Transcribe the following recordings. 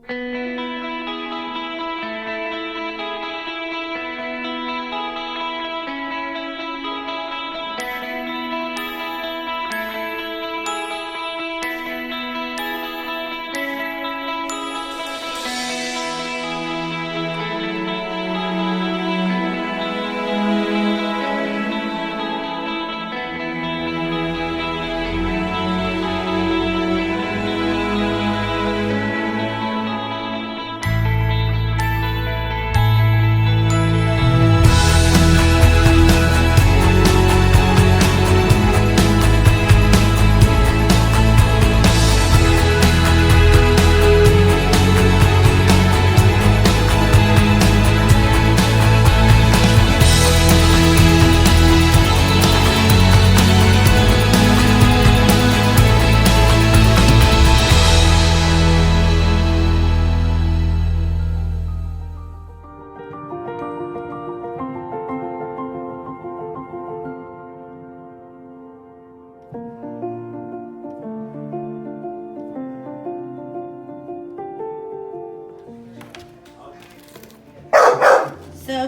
So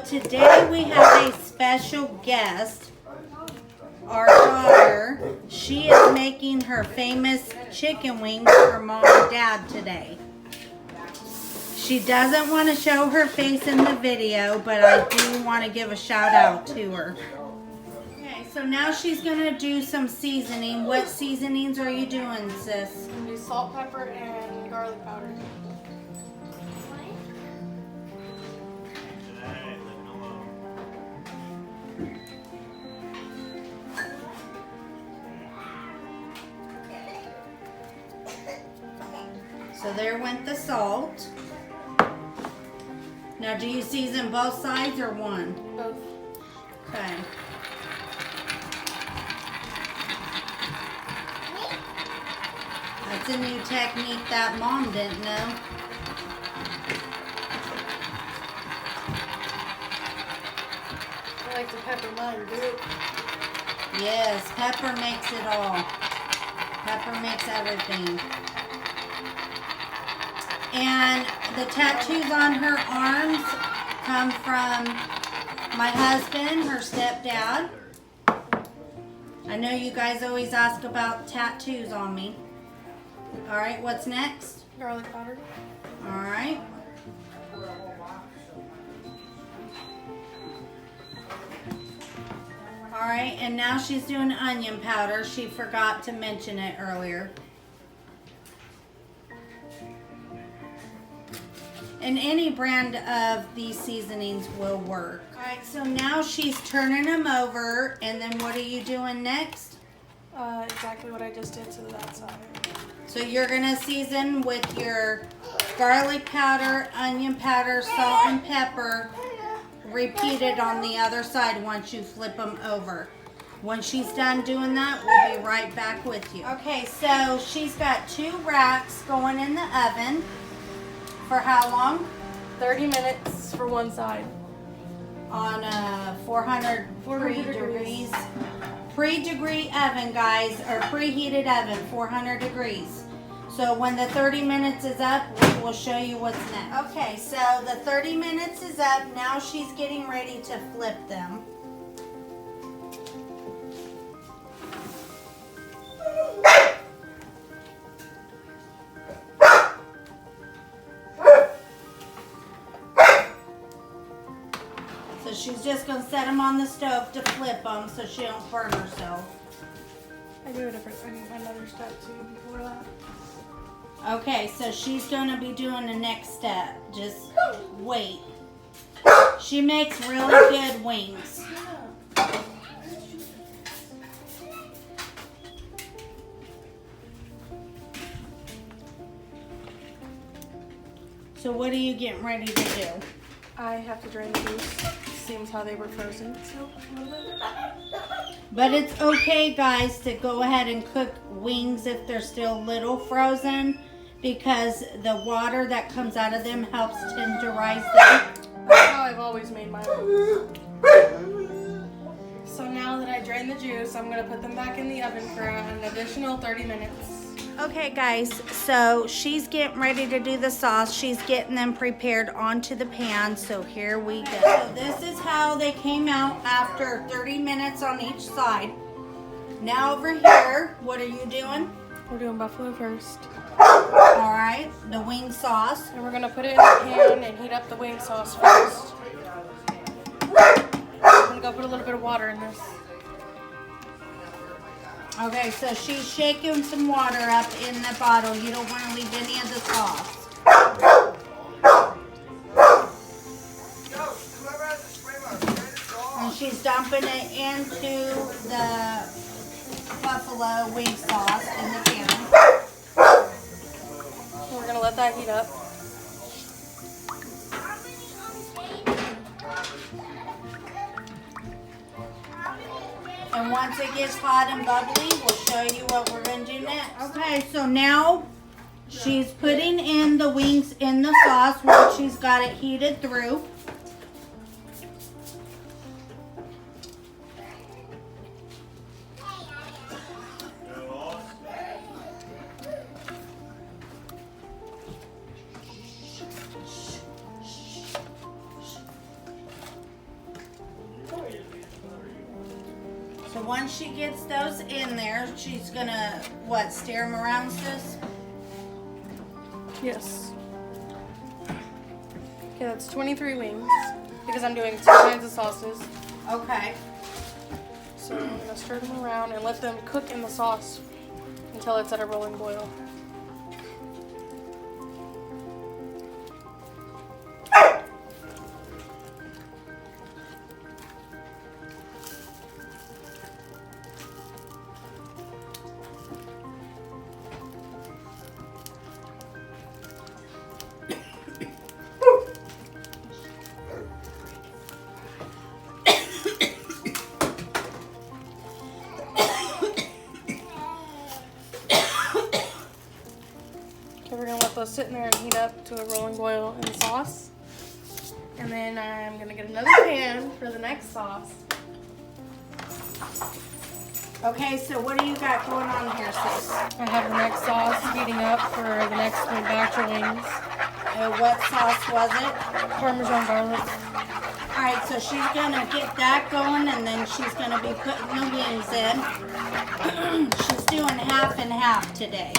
today we have a special guest, our daughter. She is making her famous chicken wings for Mom and Dad today. She doesn't want to show her face in the video, but I do want to give a shout out to her. Okay, so now she's going to do some seasoning. What seasonings are you doing, sis? Do salt, pepper, and garlic powder. So there went the salt. Now do you season both sides or one? Both. Okay. That's a new technique that Mom didn't know. I like to pepper mine, do it. Yes, pepper makes it all. Pepper makes everything. And the tattoos on her arms come from my husband, her stepdad. I know you guys always ask about tattoos on me. All right, what's next? Garlic powder. All right. All right, and now she's doing onion powder. She forgot to mention it earlier. And any brand of these seasonings will work. All right, so now she's turning them over, and then what are you doing next? Exactly what I just did to that side. So you're gonna season with your garlic powder, onion powder, salt and pepper. Repeat it on the other side once you flip them over. When she's done doing that, we'll be right back with you. Okay, so she's got 2 racks going in the oven. For how long? 30 minutes for one side. On 400 degrees. Pre-degree oven, guys, or preheated oven, 400 degrees. So when the 30 minutes is up, we'll show you what's next. Okay, so the 30 minutes is up. Now she's getting ready to flip them. So she's just going to set them on the stove to flip them so she don't burn herself. I do another step too before that. Okay, so she's going to be doing the next step. Just wait. She makes really good wings. So what are you getting ready to do? I have to drain the juice. Seems how they were frozen. So a little bit. But it's okay, guys, to go ahead and cook wings if they're still a little frozen, because the water that comes out of them helps tenderize them. That's how I've always made my wings. So now that I drained the juice, I'm going to put them back in the oven for an additional 30 minutes. Okay guys, so she's getting ready to do the sauce. She's getting them prepared onto the pan, so here we go. So this is how they came out after 30 minutes on each side. Now over here, what are you doing? We're doing buffalo first. Alright, the wing sauce. And we're gonna put it in the pan and heat up the wing sauce first. I'm gonna go put a little bit of water in this. Okay, so she's shaking some water up in the bottle. You don't want to leave any of the sauce. And she's dumping it into the buffalo wing sauce in the pan. And we're gonna let that heat up. And once it gets hot and bubbly, we'll show you what we're going to do next. Okay, so now she's putting in the wings in the sauce once she's got it heated through. So once she gets those in there, she's gonna, what, stir them around, sis? Yes. Okay, that's 23 wings because I'm doing 2 kinds of sauces. Okay. So I'm gonna stir them around and let them cook in the sauce until it's at a rolling boil. We're gonna let those sit in there and heat up to a rolling boil in the sauce. And then I'm gonna get another pan for the next sauce. Okay, so what do you got going on here, sis? I have the next sauce heating up for the next batch of wings. What sauce was it? Parmesan garlic. Alright, so she's gonna get that going and then she's gonna be putting the wings in. She's doing half and half today.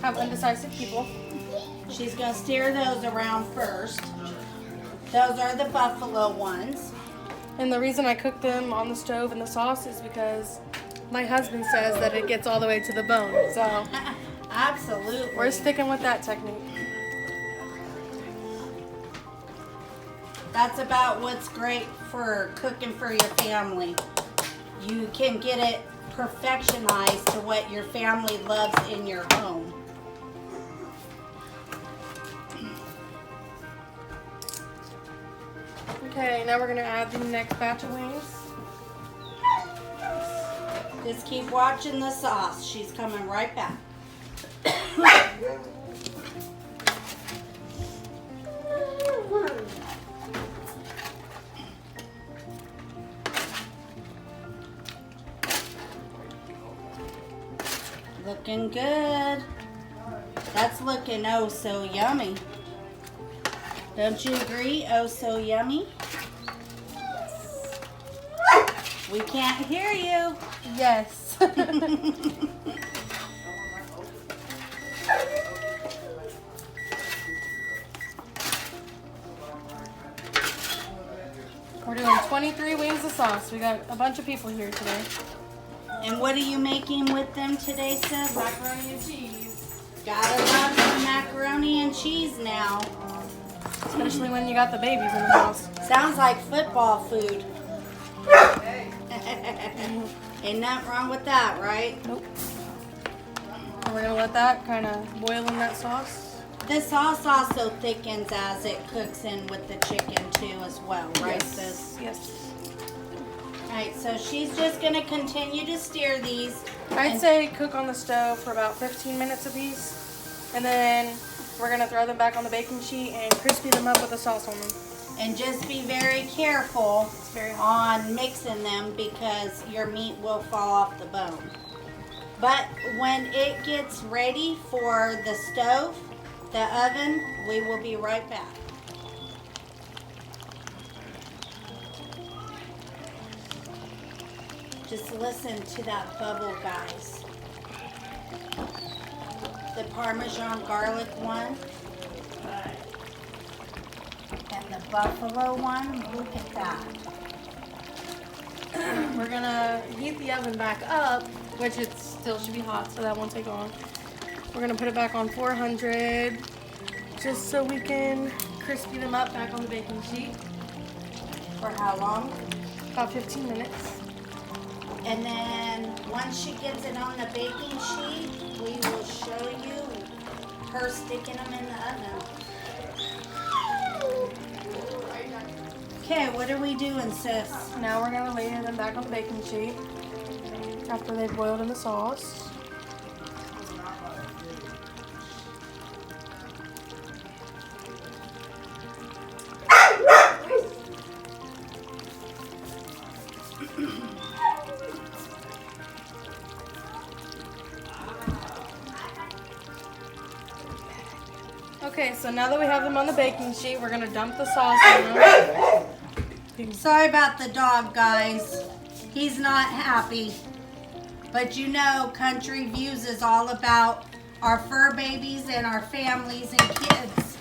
Have indecisive people. She's gonna stir those around first. Those are the buffalo ones. And the reason I cook them on the stove in the sauce is because my husband says that it gets all the way to the bone. So Absolutely. we're sticking with that technique. That's about what's great for cooking for your family. You can get it perfectionized to what your family loves in your home. Okay, now we're gonna add the next batch of wings. Just keep watching the sauce. She's coming right back. Looking good. That's looking oh so yummy. Don't you agree? Oh so yummy. We can't hear you. Yes. We're doing 23 wings of sauce. We got a bunch of people here today. And what are you making with them today, sis? Macaroni and cheese. Gotta love some macaroni and cheese now. Especially when you got the babies in the house. Sounds like football food. Ain't nothing wrong with that, right? Nope. And we're gonna let that kind of boil in that sauce. The sauce also thickens as it cooks in with the chicken too as well, right, sis? Yes. Alright, so she's just gonna continue to stir these. I'd say cook on the stove for about 15 minutes apiece. And then we're gonna throw them back on the baking sheet and crispy them up with the sauce on them. And just be very careful It's very hot. on mixing them because your meat will fall off the bone. But when it gets ready for the stove, the oven, we will be right back. Just listen to that bubble, guys. The Parmesan garlic one. And the buffalo one. Look at that. We're gonna heat the oven back up, which it still should be hot, so that won't take long. We're gonna put it back on 400, just so we can crispy them up back on the baking sheet. For how long? About 15 minutes. And then once she gets it on the baking sheet, we will show you her sticking them in the oven. Okay, what are we doing, sis? Now we're gonna layer them back on the baking sheet after they've boiled in the sauce. Okay, so now that we have them on the baking sheet, we're gonna dump the sauce in them. Sorry about the dog, guys. He's not happy. But you know, Country Views is all about our fur babies and our families and kids.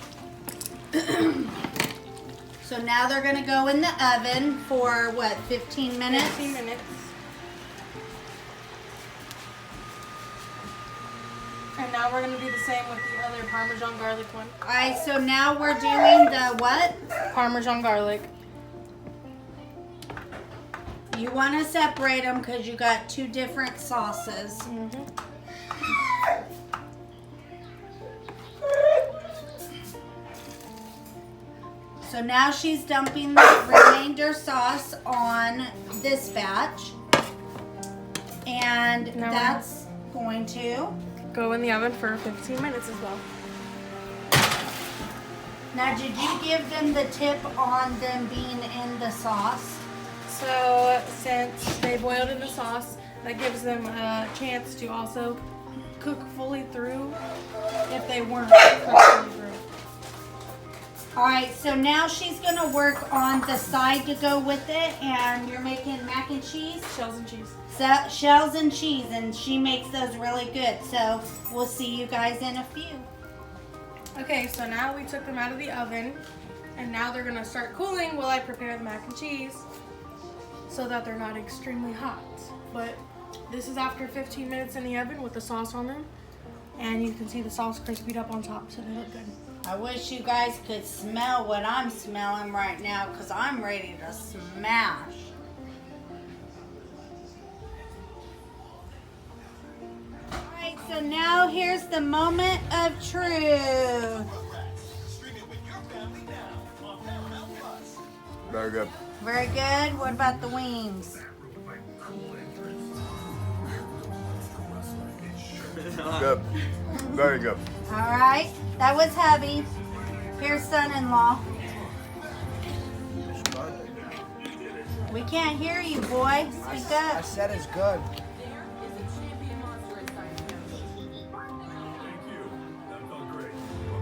So now they're gonna go in the oven for what, 15 minutes? 15 minutes. And now we're gonna do the same with the other Parmesan garlic one. Alright, so now we're doing the what? Parmesan garlic. You want to separate them because you got two different sauces. So now she's dumping the remainder sauce on this batch. And Now that's going to... Go in the oven for 15 minutes as well. Now, did you give them the tip on them being in the sauce? So since they boiled in the sauce, that gives them a chance to also cook fully through if they weren't cooked fully through. Alright, so now she's going to work on the side to go with it, and you're making mac and cheese? Shells and cheese. So, shells and cheese, and she makes those really good. So we'll see you guys in a few. Okay, so now we took them out of the oven, and now they're gonna start cooling while I prepare the mac and cheese so that they're not extremely hot. But this is after 15 minutes in the oven with the sauce on them, and you can see the sauce crispied up on top, so they look good. I wish you guys could smell what I'm smelling right now, because I'm ready to smash. Alright, so now here's the moment of truth. Very good. Very good. What about the wings? Good. Very good. Alright, that was hubby. Here's son-in-law. We can't hear you, boy. Speak I up. said it's good.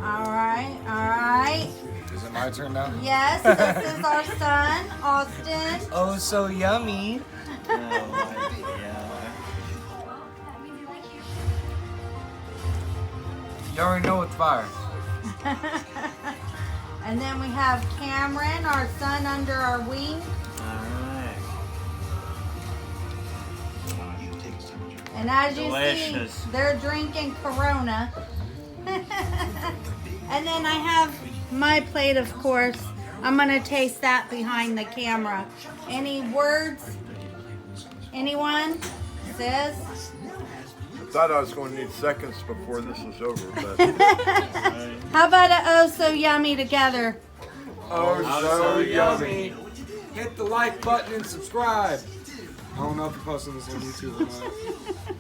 Alright. Is it my turn now? Yes, this is our son, Austin. Oh, so yummy. You already know it's fire. And then we have Cameron, our son, under our wing. And as you Delicious. see, they're drinking Corona. And then I have my plate, of course. I'm going to taste that behind the camera. Any words? Anyone? Sis? I thought I was going to need seconds before this was over, but How about a oh so yummy together? oh, so yummy. Hit the like button and subscribe. I don't know if you're posting this on YouTube or not.